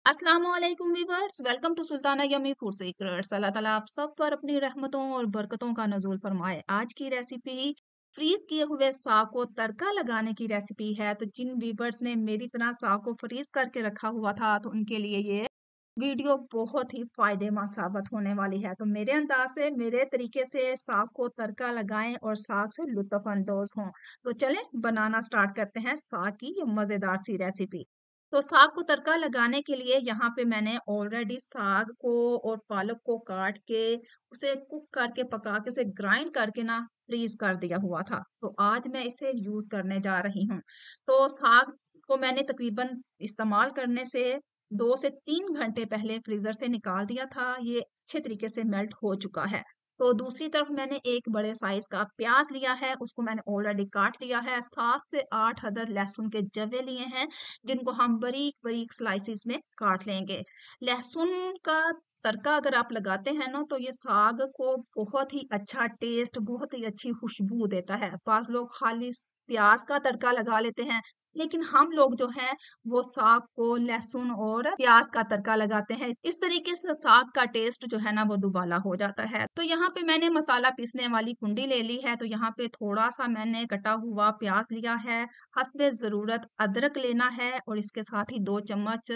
अस्सलामुअलैकुम viewers, welcome to Sultana yummy food secrets. अल्लाह ताला आप सब पर अपनी रहमतों और बरकतों का नजूल फरमाए। आज की रेसिपी फ्रीज किए हुए साग को तड़का लगाने की रेसिपी है। तो जिन वीवर्स ने मेरी तरह साग को फ्रीज करके रखा हुआ था तो उनके लिए ये वीडियो बहुत ही फायदेमंद साबित होने वाली है। तो मेरे अंदाज से मेरे तरीके से साग को तड़का लगाएं और साग से लुत्फ अंदोज हों। तो चलें बनाना स्टार्ट करते हैं साग की ये मजेदार सी रेसिपी। तो साग को तड़का लगाने के लिए यहाँ पे मैंने ऑलरेडी साग को और पालक को काट के उसे कुक करके पका के उसे ग्राइंड करके ना फ्रीज कर दिया हुआ था। तो आज मैं इसे यूज करने जा रही हूँ। तो साग को मैंने तकरीबन इस्तेमाल करने से 2 से 3 घंटे पहले फ्रीजर से निकाल दिया था। ये अच्छे तरीके से मेल्ट हो चुका है। तो दूसरी तरफ मैंने एक बड़े साइज का प्याज लिया है, उसको मैंने ऑलरेडी काट लिया है। 7 से 8 अदद लहसुन के जवे लिए हैं, जिनको हम बारीक बारीक स्लाइसिस में काट लेंगे। लहसुन का तड़का अगर आप लगाते हैं ना तो ये साग को बहुत ही अच्छा टेस्ट, बहुत ही अच्छी खुशबू देता है। पास लोग खाली प्याज का तड़का लगा लेते हैं, लेकिन हम लोग जो हैं वो साग को लहसुन और प्याज का तड़का लगाते हैं। इस तरीके से साग का टेस्ट जो है ना वो दुबाला हो जाता है। तो यहाँ पे मैंने मसाला पीसने वाली कुंडी ले ली है। तो यहाँ पे थोड़ा सा मैंने कटा हुआ प्याज लिया है, हस्बे जरूरत अदरक लेना है और इसके साथ ही 2 चम्मच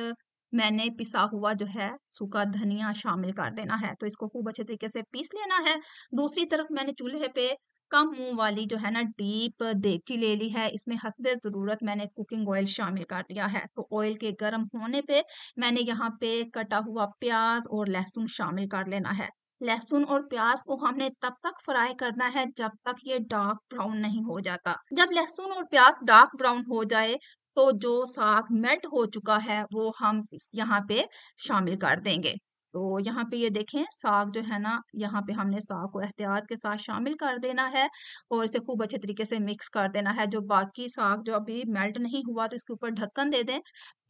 मैंने पिसा हुआ जो है सूखा धनिया शामिल कर देना है। तो इसको खूब अच्छे तरीके से पीस लेना है। दूसरी तरफ मैंने चूल्हे पे कम मुंह वाली जो है ना डीप देगची ले ली है। इसमें हस्बे जरूरत मैंने कुकिंग ऑयल शामिल कर दिया है। तो ऑयल के गर्म होने पे मैंने यहाँ पे कटा हुआ प्याज और लहसुन शामिल कर लेना है। लहसुन और प्याज को हमने तब तक फ्राई करना है जब तक ये डार्क ब्राउन नहीं हो जाता। जब लहसुन और प्याज डार्क ब्राउन हो जाए तो जो साग मेल्ट हो चुका है वो हम यहाँ पे शामिल कर देंगे। तो यहाँ पे ये देखें साग जो है ना, यहाँ पे हमने साग को एहतियात के साथ शामिल कर देना है और इसे खूब अच्छे तरीके से मिक्स कर देना है। जो बाकी साग जो अभी मेल्ट नहीं हुआ तो इसके ऊपर ढक्कन दे दें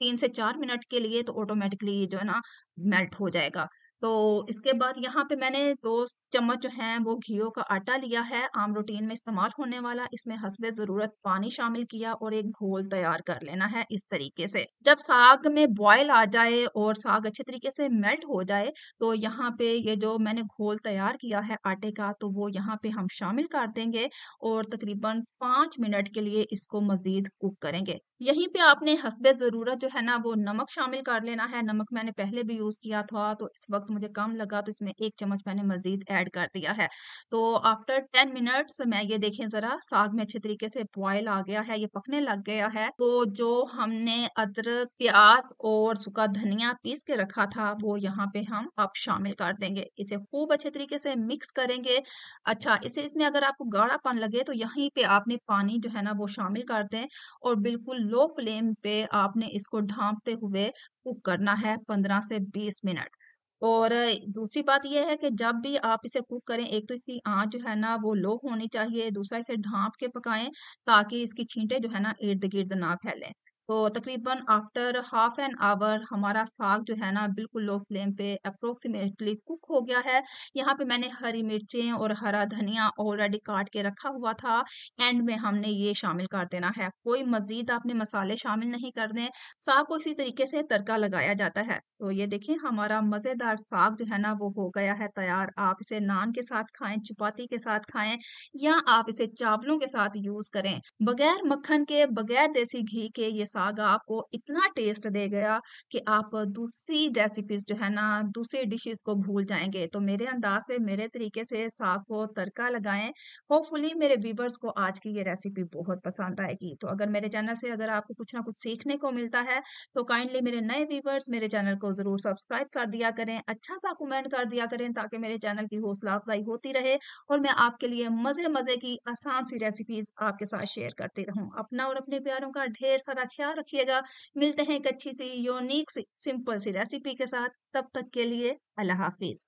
3 से 4 मिनट के लिए, तो ऑटोमेटिकली ये जो है ना मेल्ट हो जाएगा। तो इसके बाद यहाँ पे मैंने 2 चम्मच जो है वो घियो का आटा लिया है, आम रूटीन में इस्तेमाल होने वाला। इसमें हस्बे जरूरत पानी शामिल किया और एक घोल तैयार कर लेना है इस तरीके से। जब साग में बॉयल आ जाए और साग अच्छे तरीके से मेल्ट हो जाए तो यहाँ पे ये जो मैंने घोल तैयार किया है आटे का तो वो यहाँ पे हम शामिल कर देंगे और तकरीबन 5 मिनट के लिए इसको मजीद कुक करेंगे। यहीं पे आपने हस्बे ज़रूरत जो है ना वो नमक शामिल कर लेना है। नमक मैंने पहले भी यूज़ किया था तो इस वक्त मुझे कम लगा तो इसमें 1 चम्मच मैंने मजीद ऐड कर दिया है। तो आफ्टर 10 मिनट्स मैं ये देखें ज़रा साग में अच्छे तरीके से बॉयल आ गया है, ये पकने लग गया है। तो जो हमने अदरक, प्याज और सूखा धनिया पीस के रखा था वो यहाँ पे हम अब शामिल कर देंगे। इसे खूब अच्छे तरीके से मिक्स करेंगे। अच्छा, इसे इसमें अगर आपको गाढ़ापन लगे तो यहीं पे आपने पानी जो है ना वो शामिल कर दें और बिल्कुल लो फ्लेम पे आपने इसको ढांपते हुए कुक करना है 15 से 20 मिनट। और दूसरी बात यह है कि जब भी आप इसे कुक करें, एक तो इसकी आंच जो है ना वो लो होनी चाहिए, दूसरा इसे ढांप के पकाएं ताकि इसकी छींटे जो है ना इर्द गिर्द ना फैलें। तो तकरीबन आफ्टर हाफ एन आवर हमारा साग जो है ना बिल्कुल लो फ्लेम पे अप्रोक्सीमेटली कुक हो गया है। यहाँ पे मैंने हरी मिर्चें और हरा धनिया ऑलरेडी काट के रखा हुआ था, एंड में हमने ये शामिल कर देना है। कोई मजीद आपने मसाले शामिल नहीं करने। साग को इसी तरीके से तड़का लगाया जाता है। तो ये देखिए हमारा मजेदार साग जो है ना वो हो गया है तैयार। आप इसे नान के साथ खाएं, चपाती के साथ खाएं या आप इसे चावलों के साथ यूज करें। बगैर मक्खन के, बगैर देसी घी के ये साग आपको इतना टेस्ट देगा कि आप दूसरी रेसिपीज जो है ना, दूसरी डिशेस को भूल जाएंगे। तो मेरे अंदाज से, मेरे तरीके से साग को तड़का लगाएं। होपफुली मेरे व्यूवर्स को आज की ये रेसिपी बहुत पसंद आएगी। तो अगर मेरे चैनल से अगर आपको कुछ ना कुछ सीखने को मिलता है तो काइंडली मेरे नए व्यूवर्स मेरे चैनल को जरूर सब्सक्राइब कर दिया करें, अच्छा सा कमेंट कर दिया करें ताकि मेरे चैनल की हौसला अफजाई होती रहे और मैं आपके लिए मजे मजे की आसान सी रेसिपीज आपके साथ शेयर करती रहूं। अपना और अपने प्यारों का ढेर सारा ख्याल रखिएगा। मिलते हैं एक अच्छी सी यूनिक सी सिंपल सी रेसिपी के साथ। तब तक के लिए अल्लाह हाफिज।